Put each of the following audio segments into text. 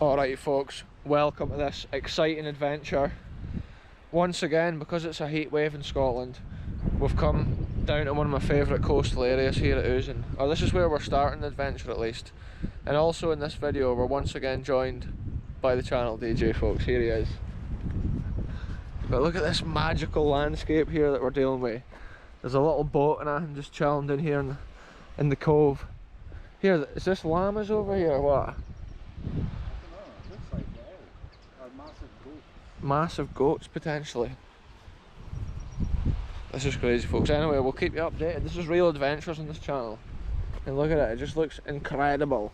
Alright folks, welcome to this exciting adventure. Once again, because it's a heat wave in Scotland, we've come down to one of my favourite coastal areas here at Usan. Or this is where we're starting the adventure at least. And also in this video we're once again joined by the channel DJ folks. Here he is. But look at this magical landscape here that we're dealing with. There's a little boat and I'm just chilling down here in the cove. Here, is this llamas over here or what? Massive goats potentially. This is crazy folks. Anyway, we'll keep you updated. This is real adventures on this channel. And look at it, it just looks incredible.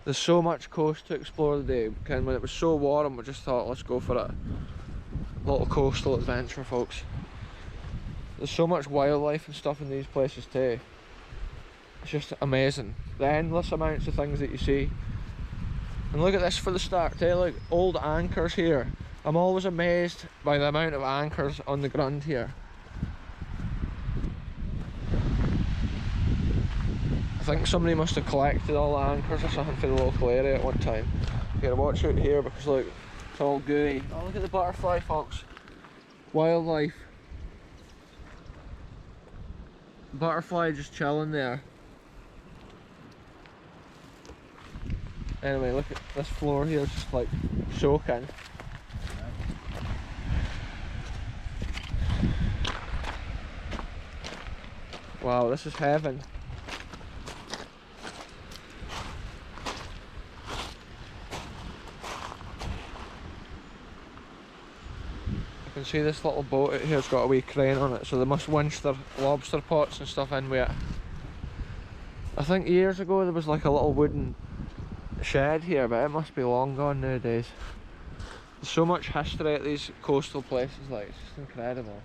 There's so much coast to explore today. And when it was so warm, we just thought, let's go for a little coastal adventure folks. There's so much wildlife and stuff in these places too. It's just amazing. The endless amounts of things that you see. And look at this for the start too, look, old anchors here. I'm always amazed by the amount of anchors on the ground here. I think somebody must have collected all the anchors or something for the local area at one time. You gotta watch out here because look, it's all gooey. Oh, look at the butterfly folks. Wildlife. Butterfly just chilling there. Anyway, look at this floor here, it's just like soaking. Wow, this is heaven. You can see this little boat out here, it's got a wee crane on it, so they must winch their lobster pots and stuff in with it. I think years ago there was like a little wooden shed here, but it must be long gone nowadays. There's so much history at these coastal places, like it's just incredible.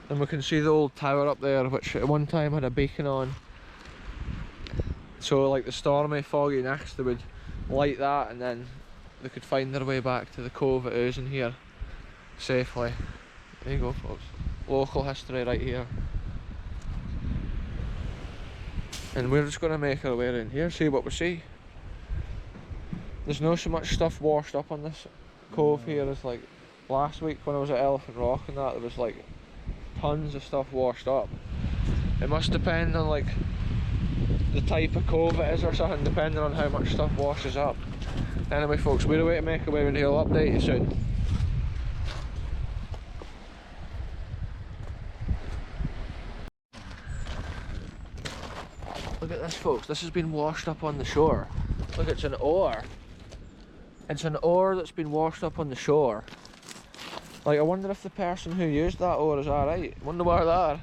And we can see the old tower up there, which at one time had a beacon on. So like the stormy, foggy nights, they would light that and then they could find their way back to the cove at Usan here safely. There you go folks, local history right here. And we're just going to make our way around here, see what we see. There's no so much stuff washed up on this cove here as like last week when I was at Elephant Rock and that, there was like tons of stuff washed up. It must depend on like the type of cove it is or something, depending on how much stuff washes up. Anyway folks, we're away to make our way around here. I'll update you soon. Look at this folks, this has been washed up on the shore. Look, it's an oar. It's an oar that's been washed up on the shore. Like, I wonder if the person who used that oar is alright. Wonder where they are.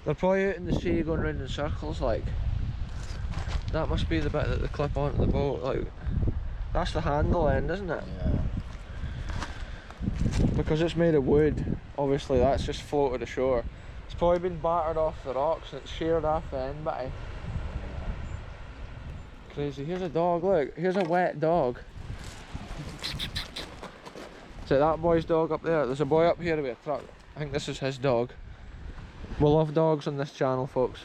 They're probably out in the sea going round in circles, like. That must be the bit that they clip onto the boat, like. That's the handle end, isn't it? Yeah. Because it's made of wood, obviously that's just floated ashore. It's probably been battered off the rocks and it's sheared off the end bitty. Crazy. Here's a dog, look. Here's a wet dog. Is it that boy's dog up there? There's a boy up here with a truck. I think this is his dog. We love dogs on this channel, folks.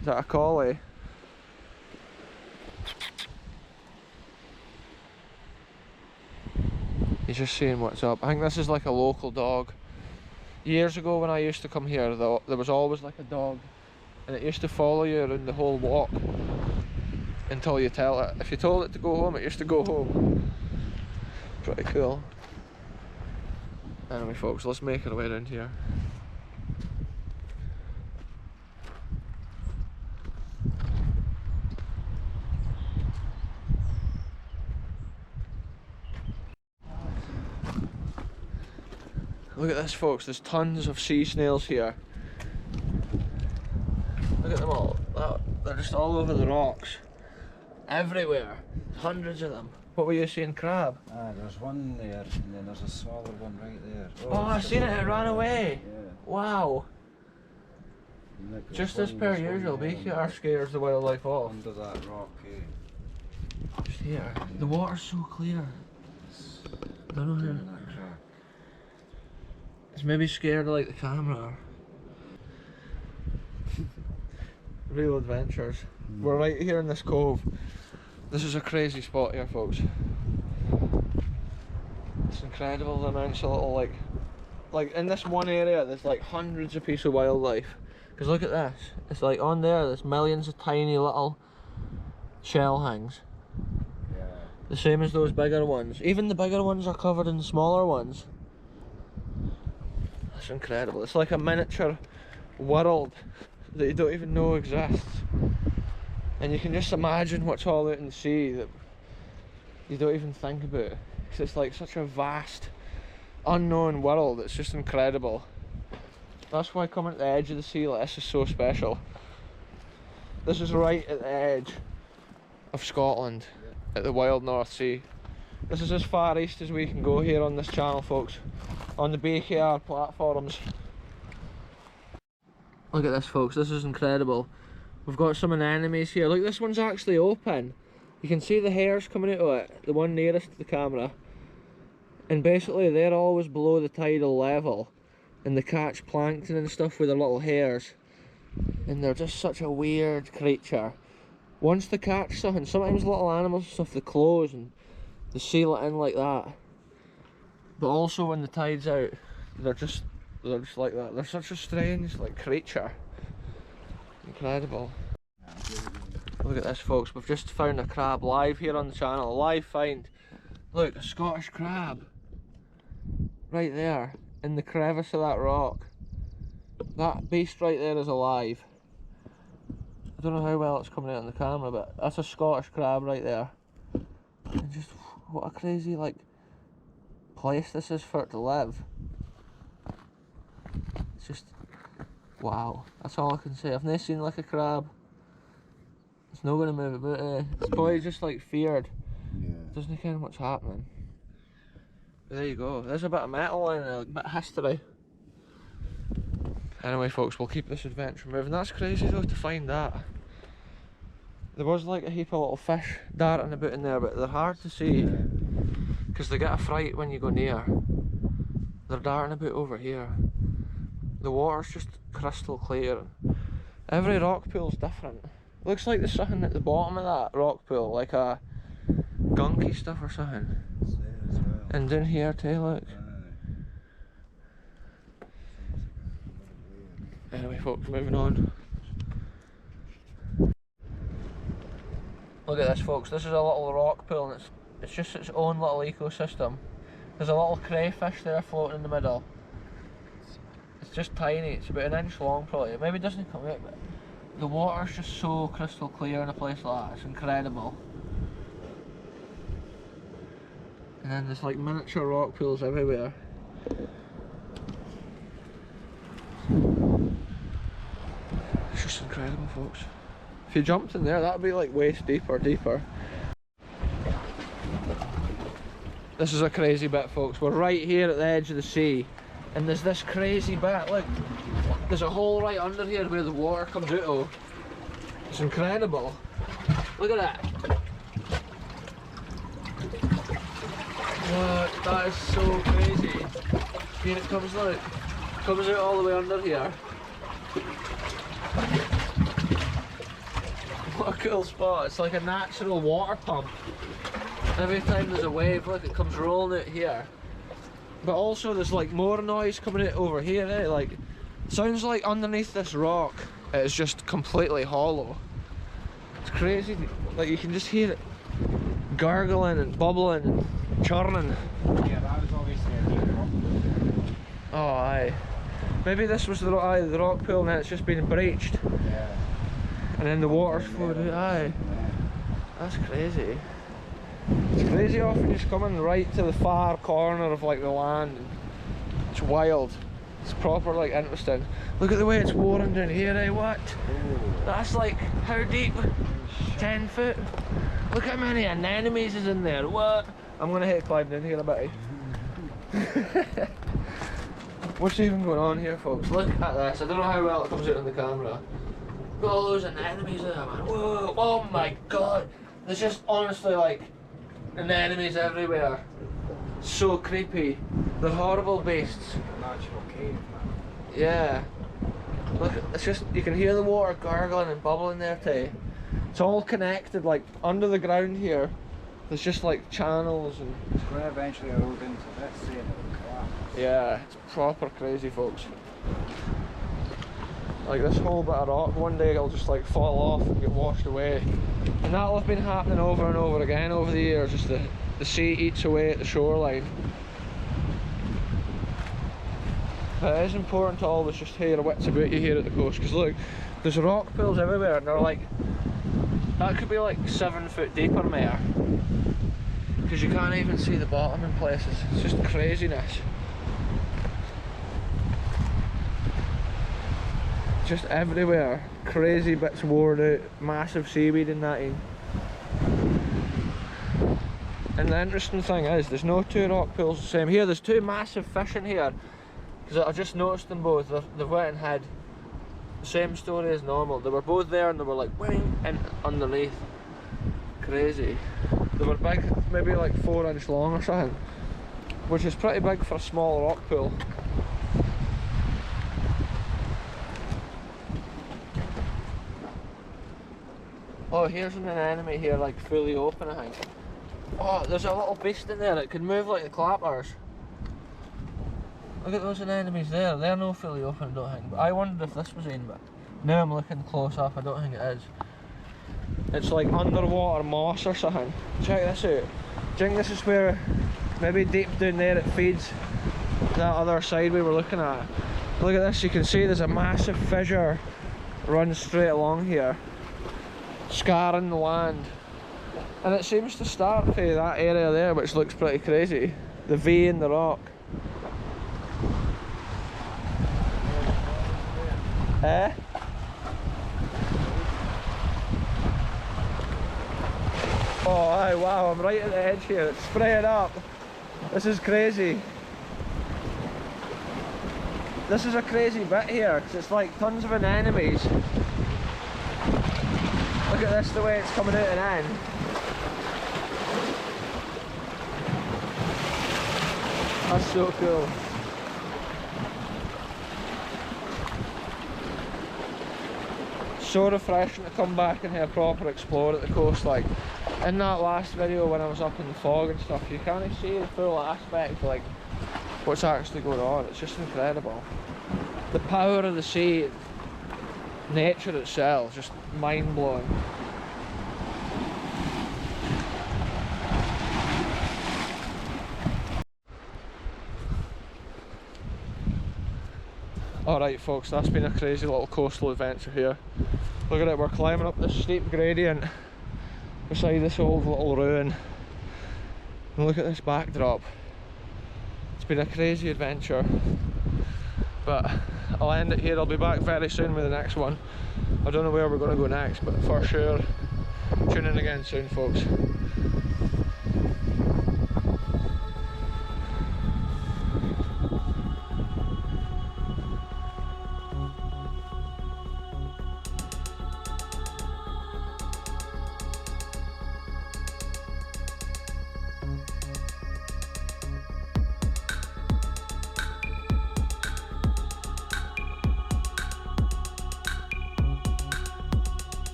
Is that a collie? He's just seeing what's up. I think this is like a local dog. Years ago when I used to come here, though, there was always like a dog and it used to follow you around the whole walk until you tell it. If you told it to go home, it used to go home. Pretty cool. Anyway folks, let's make our way around here. Look at this folks, there's tons of sea snails here. Look at them all, they're just all over the rocks. Everywhere, hundreds of them. What were you saying, crab? There's one there, and then there's a smaller one right there. Oh, I seen it ran away. Yeah. Wow. Look, Just as per usual, BKR scares the wildlife off. Under that rock, eh? Just here. The water's so clear. I don't know how. It's maybe scared of like the camera. Real adventures. We're right here in this cove. This is a crazy spot here, folks. It's incredible the amounts of little like in this one area there's like hundreds of pieces of wildlife. Because look at this, it's like on there's millions of tiny little shell hangs. Yeah. The same as those bigger ones. Even the bigger ones are covered in smaller ones. That's incredible. It's like a miniature world that you don't even know exists. And you can just imagine what's all out in the sea that you don't even think about. Because it's like such a vast, unknown world. It's just incredible. That's why coming to the edge of the sea like this is so special. This is right at the edge of Scotland, at the wild North Sea. This is as far east as we can go here on this channel, folks, on the BKR platforms. Look at this, folks, this is incredible. We've got some anemones here. Look, this one's actually open. You can see the hairs coming out of it, the one nearest to the camera. And basically they're always below the tidal level, and they catch plankton and stuff with their little hairs. And they're just such a weird creature. Once they catch something, sometimes little animals and stuff, they close and they seal it in like that. But also when the tide's out, they're just like that. They're such a strange creature. Incredible. Look at this, folks, we've just found a crab live here on the channel, a live find. Look, a Scottish crab. Right there, in the crevice of that rock. That beast right there is alive. I don't know how well it's coming out on the camera, but that's a Scottish crab right there. And just, what a crazy place this is for it to live. It's just, wow, that's all I can say. I've never seen a crab. It's not going to move about, it's probably just feared. Yeah. Doesn't care what's happening. But there you go, there's a bit of metal in it, a bit of history. Anyway, folks, we'll keep this adventure moving. That's crazy though to find that. There was a heap of little fish darting about in there, but they're hard to see because they get a fright when you go near. They're darting about over here. The water's just crystal clear. Every rock pool's different. Looks like there's something at the bottom of that rock pool, like a gunky stuff or something. And down here too, look. Anyway, folks, moving on. Look at this, folks. This is a little rock pool, and it's just its own little ecosystem. There's a little crayfish there floating in the middle. It's just tiny. It's about an inch long, probably. It maybe doesn't come out, but the water's just so crystal clear in a place like that. It's incredible. And then there's miniature rock pools everywhere. It's just incredible, folks. If you jumped in there, that would be waist deep or deeper. This is a crazy bit, folks. We're right here at the edge of the sea, and there's this crazy bit. Look, there's a hole right under here where the water comes out of. It's incredible. Look at that. What? That is so crazy. Here it comes, look. Comes out all the way under here. What a cool spot. It's like a natural water pump. Every time there's a wave, look, it comes rolling out here. But also there's more noise coming out over here, it sounds like underneath this rock it is just completely hollow. It's crazy, you can just hear it gargling and bubbling and churning. Yeah, that was obviously a deep rock pool. Oh aye. Maybe this was the rock pool and then it's just been breached. Yeah. And then the water's flowed out, aye. That's crazy. It's crazy often just coming right to the far corner of the land. It's wild. It's proper interesting. Look at the way it's worn down here, what? Ooh. That's how deep? 10 foot? Look how many anemones is in there, what? I'm gonna hit climb down here a bit. What's even going on here, folks? Look at this. I don't know how well it comes out on the camera. Got all those anemones there, man. Whoa, oh my god. There's just honestly anemones everywhere. So creepy. They're horrible beasts. Natural cave, man. Yeah. Look, it's just, you can hear the water gargling and bubbling there too. It's all connected, like under the ground here. There's just like channels and. It's going to eventually erode into this, and it will collapse. Yeah, it's proper crazy, folks. Like this whole bit of rock, one day it'll just like fall off and get washed away. And that'll have been happening over and over again over the years, just the sea eats away at the shoreline. But it is important to always just hear your wits about you here at the coast, because look, there's rock pools everywhere and they're like, that could be like 7 foot deep or more, because you can't even see the bottom in places. It's just craziness. Just everywhere, crazy bits worn out, massive seaweed in that in. And the interesting thing is, there's no two rock pools the same. Here, there's two massive fish in here, because I just noticed them both. They went and had the same story as normal. They were both there and they were like wing and underneath. Crazy. They were big, maybe like 4-inch long or something, which is pretty big for a small rock pool. Oh, here's an anemone here, like fully open, I think. Oh, there's a little beast in there that can move like the clappers. Look at those anemones there. They're not fully open, I don't think. But I wondered if this was in, but now I'm looking close up, I don't think it is. It's like underwater moss or something. Check this out. Do you think this is where, maybe deep down there, it feeds that other side we were looking at? Look at this, you can see there's a massive fissure runs straight along here, scarring the land. And it seems to start from that area there, which looks pretty crazy. The V in the rock. Eh? Oh, aye, wow, I'm right at the edge here. It's spraying up. This is crazy. This is a crazy bit here, because it's like tons of anemones. Look at this, the way it's coming out and in. That's so cool. So refreshing to come back and have a proper explore at the coast. Like in that last video when I was up in the fog and stuff, you can't see the full aspect of like what's actually going on. It's just incredible. The power of the sea, nature itself, just mind blowing. Alright folks, that's been a crazy little coastal adventure here. Look at it, we're climbing up this steep gradient beside this old little ruin. And look at this backdrop. It's been a crazy adventure. But I'll end it here. I'll be back very soon with the next one. I don't know where we're going to go next, but for sure, tune in again soon folks.